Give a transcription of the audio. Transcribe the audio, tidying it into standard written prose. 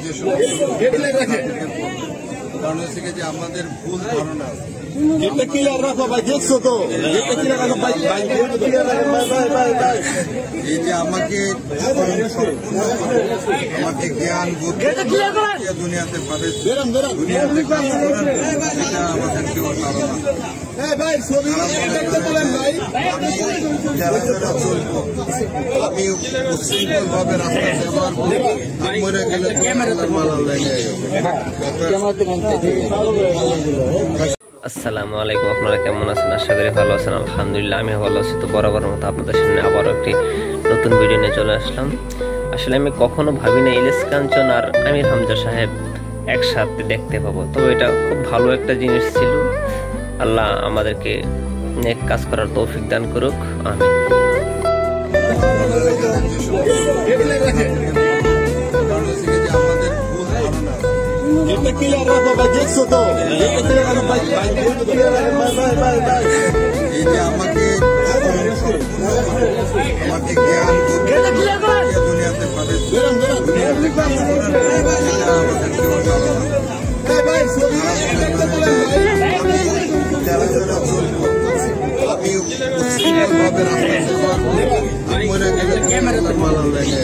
যে কারণ হচ্ছে যে আমাদের ভুল ধারণা এই যে আমাকে জ্ঞান দুনিয়াতে পাবে দুনিয়াতে কাজ করার এটা আমাদের কেউ ধারণা যারা যারা চলব আমি উশৃঙ্খল ভাবে রাস্তা ব্যবহার করি মরে গেলে মালা লাগে। আসসালামু আলাইকুম, আপনারা কেমন আছেন? আশা করি ভালো আছেন। আলহামদুলিল্লাহ আমি ভালো আছি। তো বরাবর মতো আপনাদের সামনে আবারও একটি নতুন ভিডিও নিয়ে চলে আসলাম। আসলে আমি কখনো ভাবি না ইলিয়াস কাঞ্চন আর আমির হামজা সাহেব একসাথে দেখতে পাবো। তো এটা খুব ভালো একটা জিনিস ছিল। আল্লাহ আমাদেরকে নেক কাজ করার তৌফিক দান করুক, আমিন। এই যে আমাকে জ্ঞান দুনিয়াতে পাবে দুনিয়াতে কাজ করার এটা আমাদের কেউ ধারণা যারা যারা চলব আমি উশৃঙ্খল ভাবে রাস্তা ব্যবহার করি মরে গেলে মালা লাগে।